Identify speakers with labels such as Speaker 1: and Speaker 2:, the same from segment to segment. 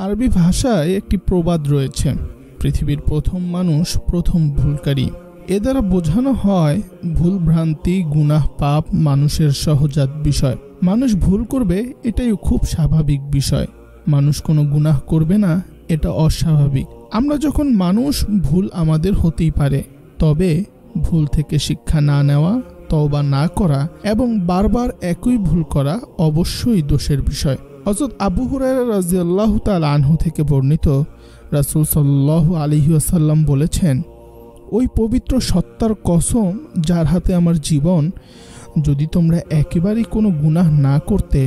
Speaker 1: আরবি ভাষায় একটি প্রবাদ রয়েছে, পৃথিবীর প্রথম মানুষ প্রথম ভুলকারী। এ দ্বারা বোঝানো হয় ভুল ভ্রান্তি, গুনাহ, পাপ মানুষের সহজাত বিষয়। মানুষ ভুল করবে, এটাই খুব স্বাভাবিক বিষয়। মানুষ কোনো গুনাহ করবে না, এটা অস্বাভাবিক। আমরা যখন মানুষ, ভুল আমাদের হতেই পারে, তবে ভুল থেকে শিক্ষা না নেওয়া, তওবা না করা এবং বারবার একই ভুল করা অবশ্যই দোষের বিষয়। হযরত আবু হুরায়রা রাদিয়াল্লাহু তাআলা আনহু থেকে বর্ণিত, রাসূল সাল্লাল্লাহু আলাইহি ওয়াসাল্লাম বলেছেন, ওই পবিত্র সত্তার কসম যার হাতে আমার জীবন, যদি তোমরা একেবারেই কোনো গুনাহ না করতে,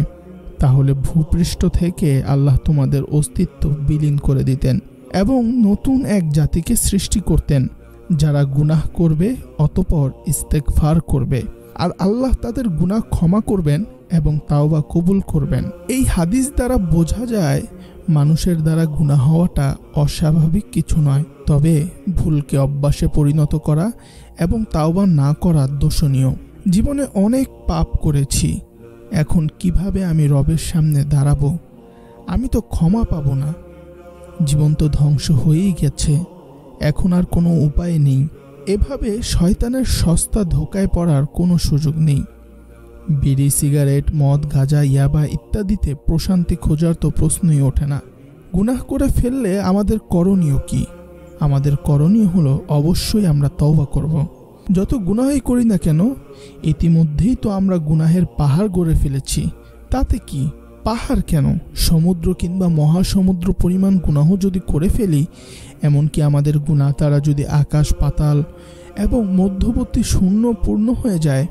Speaker 1: তাহলে ভূপৃষ্ঠ থেকে আল্লাহ তোমাদের অস্তিত্ব বিলীন করে দিতেন এবং নতুন এক জাতিকে সৃষ্টি করতেন, যারা গুনাহ করবে অতঃপর ইস্তেগফার করবে, আর আল্লাহ তাদের গুনাহ ক্ষমা করবেন এবং তাওবা কবুল করবেন। এই হাদিস দ্বারা বোঝা যায় মানুষের দ্বারা গুনাহ হওয়াটা অস্বাভাবিক কিছু নয়, তবে ভুলকে অভ্যাসে পরিণত করা এবং তাওবা না করা দোষণীয়। জীবনে অনেক পাপ করেছি, এখন কিভাবে আমি রবের সামনে দাঁড়াবো? আমি তো ক্ষমা পাবো না। জীবন তো ধ্বংস হয়েই গেছে, এখন আর কোনো উপায় নেই। এভাবে শয়তানের সস্তা ধোকায় পড়ার কোনো সুযোগ নেই। বিড়ি, সিগারেট, মদ, গাঁজা, ইয়াবা ইত্যাদিতে প্রশান্তি খোঁজার তো প্রশ্নই ওঠে না। গুনাহ করে ফেললে আমাদের করণীয় কি? আমাদের করণীয় হলো অবশ্যই আমরা তওবা করব। যত গুনাহই করি না কেন, ইতিমধ্যেই তো আমরা গুনাহের পাহাড় গড়ে ফেলেছি। তাতে কি? পাহাড় কেন, সমুদ্র কিংবা মহাসমুদ্র পরিমাণ গুনাহ যদি করে ফেলি, এমনকি আমাদের গুনাহ তারা যদি আকাশ পাতাল এবং মধ্যবর্তী শূন্য পূর্ণ হয়ে যায়,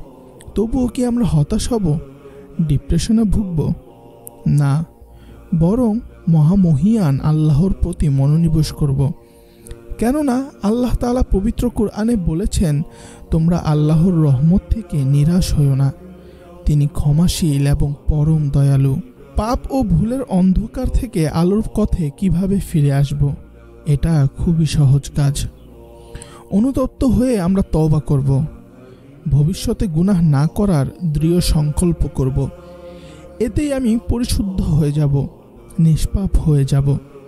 Speaker 1: তবুও কি আমরা হতাশ হব, ডিপ্রেশনে ভুগব? না, বরং মহামহিয়ান আল্লাহর প্রতি মনোনিবেশ করব। কেননা আল্লাহ তাআলা পবিত্র কুরআনে বলেছেন, তোমরা আল্লাহর রহমত থেকে নিরাশ হও না, তিনি ক্ষমাশীল এবং পরম দয়ালু। পাপ ও ভুলের অন্ধকার থেকে আলোর পথে কিভাবে ফিরে আসব? এটা খুবই সহজ কাজ। অনুতপ্ত হয়ে আমরা তওবা করব, ভবিষ্যতে গুনাহ না করার দৃঢ় সংকল্প করব। এতেই আমি পরিশুদ্ধ হয়ে যাব, নিষ্পাপ হয়ে যাব।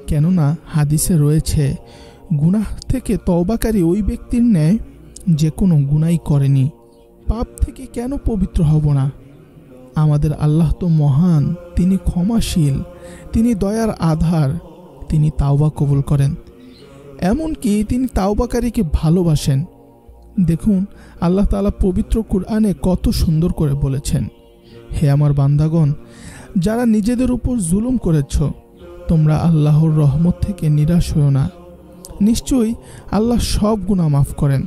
Speaker 1: কেননা হাদিসে রয়েছে, গুনাহ থেকে তওবাকারী ওই ব্যক্তির ন্যায় যে কোনো গুনাহই করেনি। পাপ থেকে কেন পবিত্র হব না? আমাদের আল্লাহ তো মহান, তিনি ক্ষমাশীল, তিনি দয়ার আধার, তিনি তাওবা কবুল করেন, এমনকি তিনি তাওবাকারীকে ভালোবাসেন। দেখুন আল্লাহ তাআলা পবিত্র কুরআনে কত সুন্দর করে বলেছেন, হে আমার বান্দাগণ, যারা নিজেদের উপর জুলুম করেছ, তোমরা আল্লাহর রহমত থেকে নিরাশ হও না। নিশ্চয়ই আল্লাহ সব গুনাহ মাফ করেন,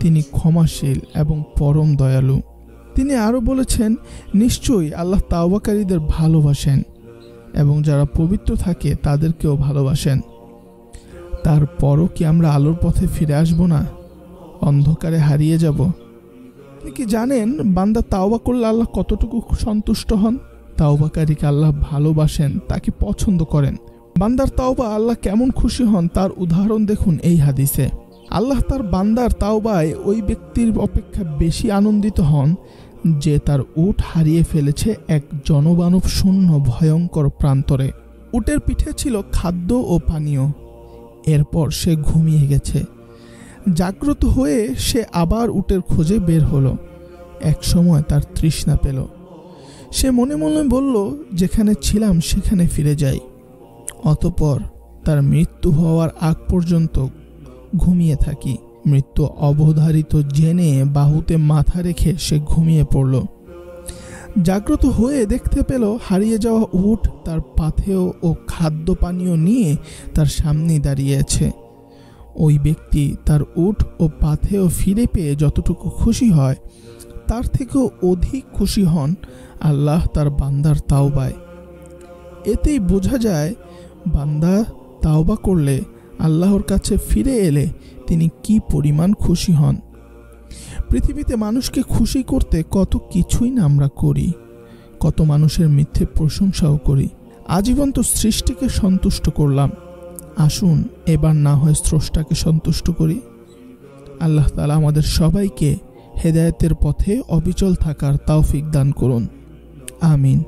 Speaker 1: তিনি ক্ষমাশীল এবং পরম দয়ালু। তিনি আরও বলেছেন, নিশ্চয়ই আল্লাহ তাওবাকারীদের ভালোবাসেন এবং যারা পবিত্র থাকে তাদেরকেও ভালোবাসেন। তারপরও কি আমরা আলোর পথে ফিরে আসব না? অন্ধকারে হারিয়ে যাব? আপনি কি জানেন বান্দা তাওবা করলে আল্লাহ কতটুকু সন্তুষ্ট হন? তাওবাকারীকে আল্লাহ ভালোবাসেন, তাকে পছন্দ করেন। বান্দার তাওবা আল্লাহ কেমন খুশি হন তার উদাহরণ দেখুন এই হাদিসে। আল্লাহ তার বান্দার তাওবায় ওই ব্যক্তির অপেক্ষা বেশি আনন্দিত হন যে তার উট হারিয়ে ফেলেছে এক জনমানব শূন্য ভয়ঙ্কর প্রান্তরে। উটের পিঠে ছিল খাদ্য ও পানীয়, এরপর সে ঘুমিয়ে গেছে। জাগ্রত হয়ে সে আবার উটের খোঁজে বের হলো। এক সময় তার তৃষ্ণা পেল। সে মনে মনে বলল, যেখানে ছিলাম সেখানে ফিরে যাই। অতঃপর তার মৃত্যু হওয়ার আগ পর্যন্ত ঘুমিয়ে থাকি। মৃত্যু অবধারিত জেনে বাহুতে মাথা রেখে সে ঘুমিয়ে পড়ল। জাগ্রত হয়ে দেখতে পেল হারিয়ে যাওয়া উট তার পাথেয় ও খাদ্য পানীয় নিয়ে তার সামনে দাঁড়িয়ে আছে। ওই ব্যক্তি তার উট ও পাথেয় ফিরে পেয়ে যতটুকু খুশি হয়, তার থেকেও অধিক খুশি হন আল্লাহ তার বান্দার তাওবায়। এতেই বোঝা যায় বান্দা তাওবা করলে, আল্লাহর কাছে ফিরে এলে তিনি কি পরিমাণ খুশি হন। পৃথিবীতে মানুষকে খুশি করতে কত কিছুই না আমরা করি, কত মানুষের মিথ্যে প্রশংসাও করি। আজীবন তো সৃষ্টিকে সন্তুষ্ট করলাম, আসুন এবার না হয় স্রষ্টাকে সন্তুষ্ট করি। আল্লাহ তাআলা আমাদের সবাইকে হেদায়েতের পথে অবিচল থাকার তৌফিক দান করুন। আমিন।